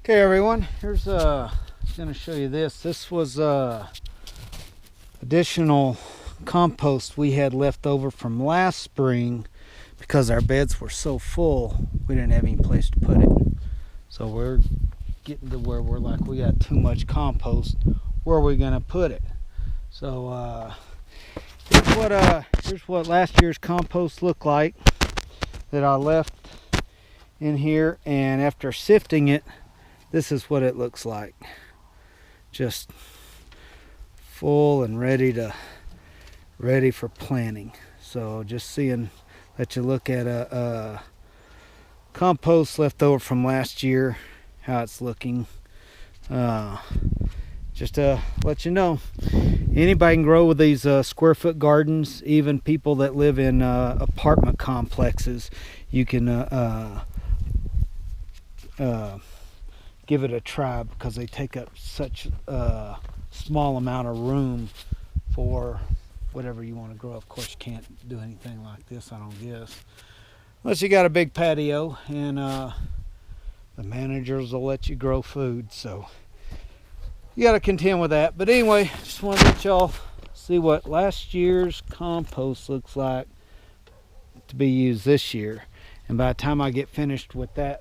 Okay, everyone, here's going to show you this. This was additional compost we had left over from last spring because our beds were so full we didn't have any place to put it. So we're getting to where we're like, we got too much compost. Where are we going to put it? So here's what last year's compost looked like that I left in here, and after sifting it, this is what it looks like. Just full and ready for planting. So just let you look at a compost left over from last year, how it's looking. Just to let you know, anybody can grow with these square foot gardens. Even people that live in apartment complexes, you can give it a try because they take up such a small amount of room for whatever you want to grow. Of course, you can't do anything like this, I don't guess, unless you got a big patio, and the managers will let you grow food, so you got to contend with that. But anyway, just want to let y'all see what last year's compost looks like to be used this year. And by the time I get finished with that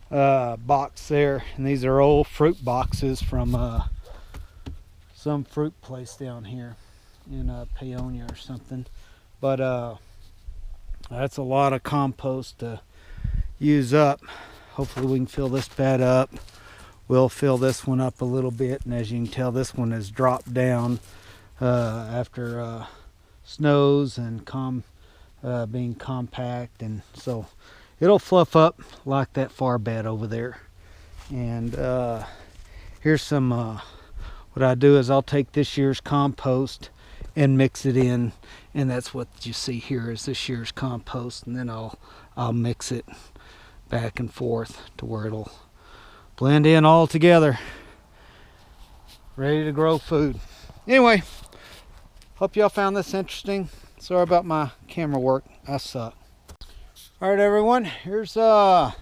box there, and these are old fruit boxes from some fruit place down here in Paonia or something, but that's a lot of compost to use up. Hopefully we can fill this bed up. We'll fill this one up a little bit, and as you can tell, this one has dropped down after snows and being compact, and so it'll fluff up like that far bed over there. And here's some what I do is I'll take this year's compost and mix it in, and that's what you see here is this year's compost, and then I'll mix it back and forth to where it'll blend in all together, ready to grow food. Anyway, hope y'all found this interesting. Sorry about my camera work, I suck. All right, everyone, here's what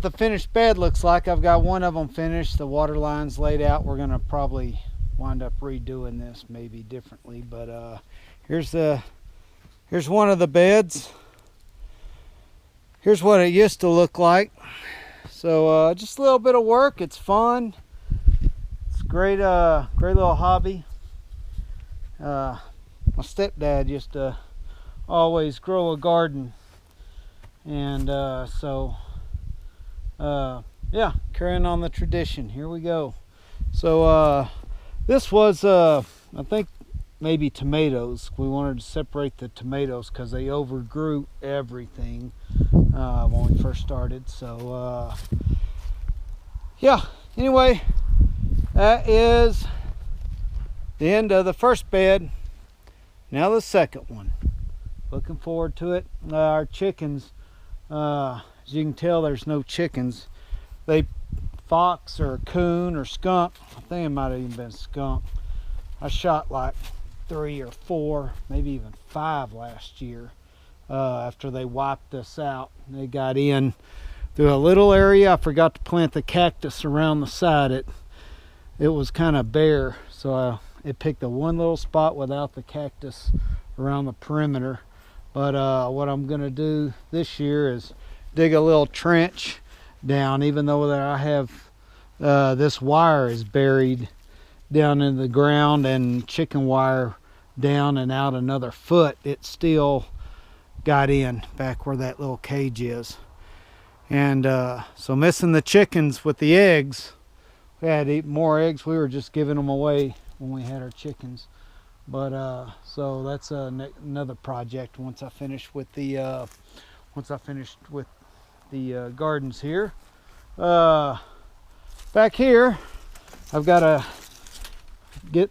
the finished bed looks like. I've got one of them finished. The water line's laid out. We're gonna probably wind up redoing this maybe differently, but here's one of the beds. Here's what it used to look like. So just a little bit of work. It's fun. It's great, great little hobby. My stepdad used to always grow a garden, and yeah, carrying on the tradition. Here we go. So this was I think maybe tomatoes. We wanted to separate the tomatoes because they overgrew everything when we first started. So yeah, anyway, that is the end of the first bed. Now the second one. Looking forward to it. Our chickens, as you can tell, there's no chickens. They fox or coon or skunk. I think it might have even been skunk. I shot like 3 or 4, maybe even 5 last year after they wiped us out. They got in through a little area. I forgot to plant the cactus around the side. It was kind of bare, so it picked the one little spot without the cactus around the perimeter. But what I'm gonna do this year is dig a little trench down, even though that I have this wire is buried down in the ground and chicken wire down and out another foot. It still got in back where that little cage is. And so missing the chickens with the eggs, we had to eat more eggs. We were just giving them away when we had our chickens. But so that's another project once I finish with the gardens here. Back here I've got to get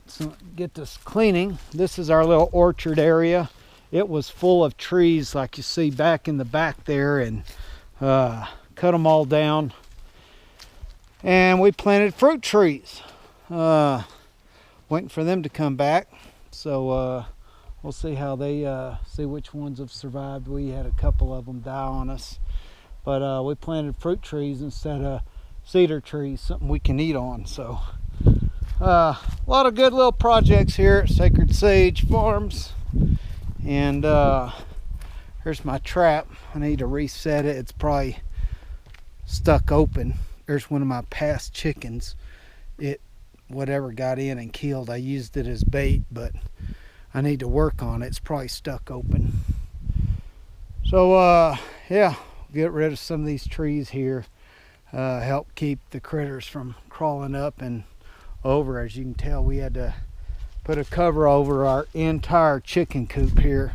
this cleaning. This is our little orchard area. It was full of trees like you see back in the back there, and cut them all down, and we planted fruit trees, waiting for them to come back. So we'll see how they see which ones have survived. We had a couple of them die on us, but we planted fruit trees instead of cedar trees, something we can eat on. So a lot of good little projects here at Sacred Sage Farms. And here's my trap. I need to reset it. It's probably stuck open. There's one of my past chickens. Whatever got in and killed, I used it as bait, but I need to work on it. It's probably stuck open. So yeah, get rid of some of these trees here, help keep the critters from crawling up and over. As you can tell, we had to put a cover over our entire chicken coop here.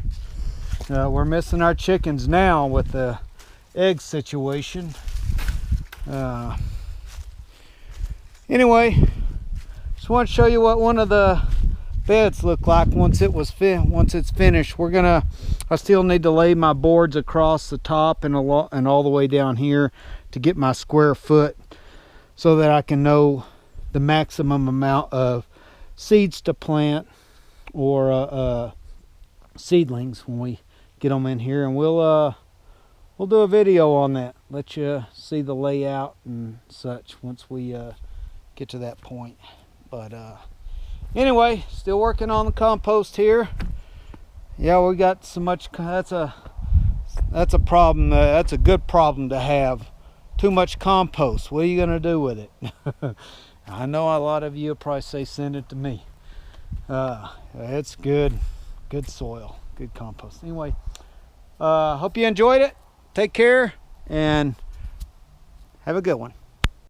We're missing our chickens now with the egg situation. Anyway, just want to show you what one of the beds look like once it's finished. I still need to lay my boards across the top and all the way down here to get my square foot, so that I can know the maximum amount of seeds to plant, or seedlings when we get them in here. And we'll do a video on that, let you see the layout and such once we get to that point. But anyway, still working on the compost here. Yeah, we got so much. That's a problem. That's a good problem to have. Too much compost. What are you gonna do with it? I know a lot of you will probably say send it to me. It's good soil, good compost. Anyway, hope you enjoyed it. Take care and have a good one.